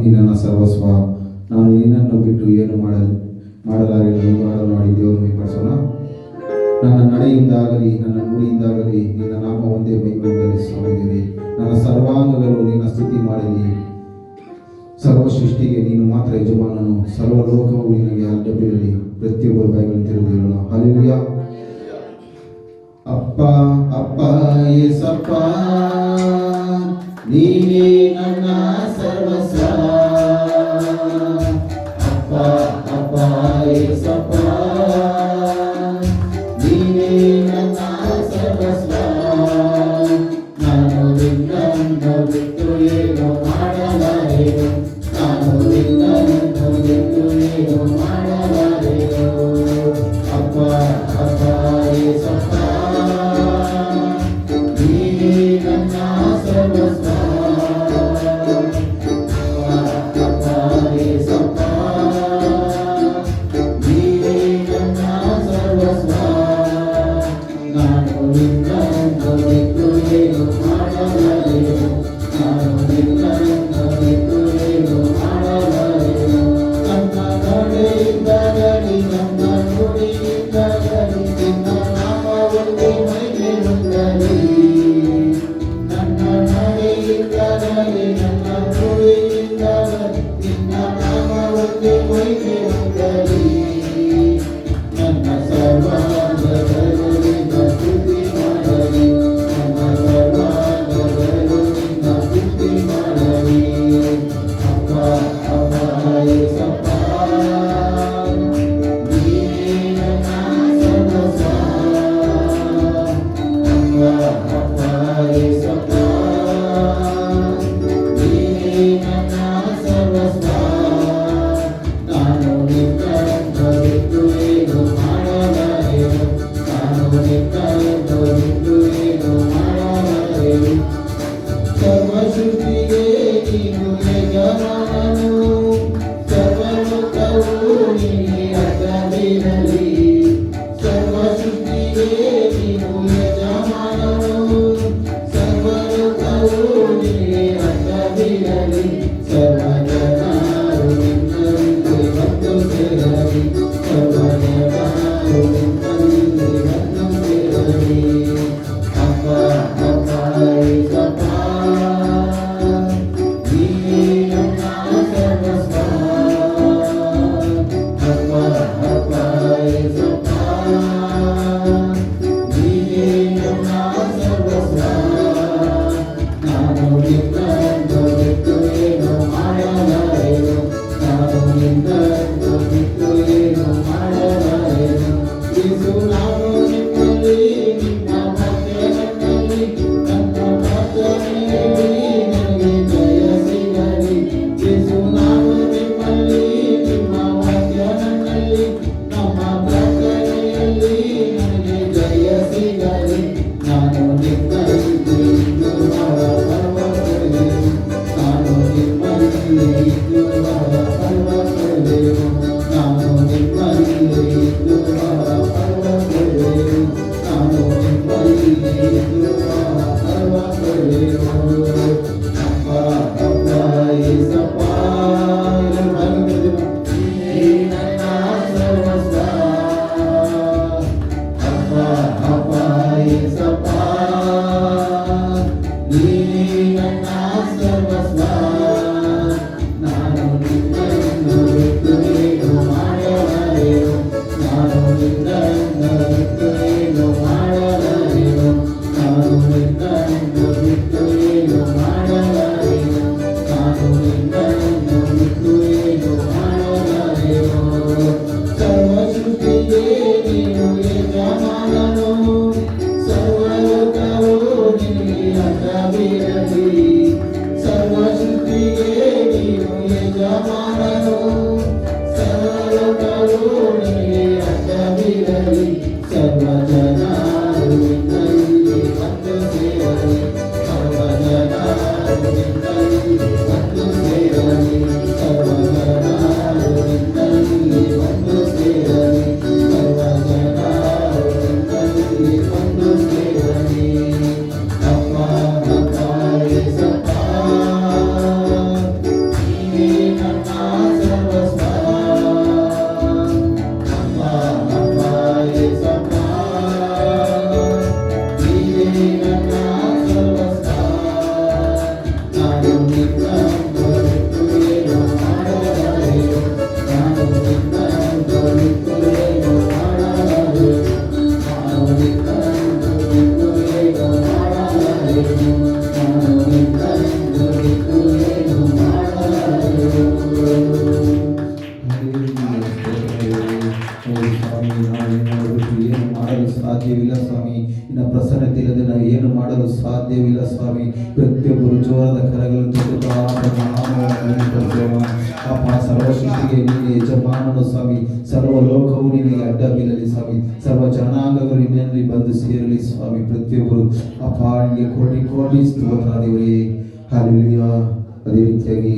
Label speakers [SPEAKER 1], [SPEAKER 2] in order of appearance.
[SPEAKER 1] ನೀ ನನ್ನ ಸರ್ವಸ್ವ, ನಾನು ನಿನ್ನನ್ನು ಬಿಟ್ಟು ಏನು ಮಾಡಲಾರೆ ಮಾಡಿ ದೇವರು ಮಹಿಪಡಿಸೋಣ. ನನ್ನ ನಡೆಯಿಂದಾಗಲಿ ನನ್ನ ನುಡಿಯಿಂದಾಗಲಿ ನಿನ್ನ ನಾಮ ಒಂದೇ ಮಹಿಮೆಯಲ್ಲಿ ಸ್ವಾಮಿದೇವಿ. ನನ್ನ ಸರ್ವಾಂಗಗಳು ನಿನ್ನ ಸ್ತುತಿ ಮಾಡಲಿ. ಸರ್ವ ಸೃಷ್ಟಿಗೆ ನೀನು ಮಾತ್ರ ಯಜಮಾನನು, ಸರ್ವಲೋಕವು ನಿನಗೆ ಅಡ್ಡಬಿರಲಿ. ಪ್ರತಿಯೊಬ್ಬರ ಬಾಯಿಗಳನ್ನು ತೆರೆದು ಹೇಳೋಣ ಹಲ್ಲೆಲೂಯಾ. ಅಪ್ಪ ಅಪ್ಪ ಯೇಸಪ್ಪ ನೀನೇ ನನ್ನ ಸರ್ವಸ್ವ. ಅಪ್ಪ ಅಪ್ಪ ಯೇಸಪ್ಪ ನೀನೇ ನನ್ನ ಸರ್ವಸ್ವ. ನಾನು ನಿನ್ನನ್ನು ಬಿಟ್ಟು ಏನು ಮಾಡಲಾರೆನು, ನಾನು ನಿನ್ನನ್ನು ಬಿಟ್ಟು ಏನು ಮಾಡಲಾರೆನು. ಅಪ್ಪ ಅಪ್ಪ ಯೇಸಪ್ಪ ನೀನೇ ನನ್ನ ಸರ್ವಸ್ವ. ಅಪ್ಪ ಯೇಸಪ್ಪ ನೀನೇ ನನ್ನ ಸರ್ವಸ್ವ. ನಾನು ನಿನ್ನ ಇಲ್ಲ ಸ್ವಾಮಿ. ನಿನ್ನ ಪ್ರಸನ್ನತೆ ಇಲ್ಲದೆ ನಾವು ಏನು ಮಾಡಲು ಸಾಧ್ಯವಿಲ್ಲ ಸ್ವಾಮಿ. ಪ್ರತಿಯೊಬ್ಬರು ಜೋರಾದ ಕರಗಳನ್ನು ತೊಟ್ಟುತ್ತಾ ಅಪ್ಪ, ಸರ್ವ ಸೃಷ್ಟಿಗೆ ನೀನೆ ಯಜಮಾನನು ಸ್ವಾಮಿ. ಸರ್ವ ಲೋಕವು ನಿನಗೆ ಅಡ್ಡ ಬೀಳಲಿ ಸ್ವಾಮಿ. ಸರ್ವ ಜನಾಂಗಗಳು ನಿನ್ನಲ್ಲಿ ಬಂದು ಸೇರಲಿ ಸ್ವಾಮಿ. ಪ್ರತಿಯೊಬ್ಬರು ಅಪ್ಪ ನಿನಗೆ ಕೋಟಿ ಕೋಟಿ ಸ್ತೋತ್ರ ದೇವರೇ. ಹಲ್ಲೆಲೂಯಾ. ಅದೇ ರೀತಿಯಾಗಿ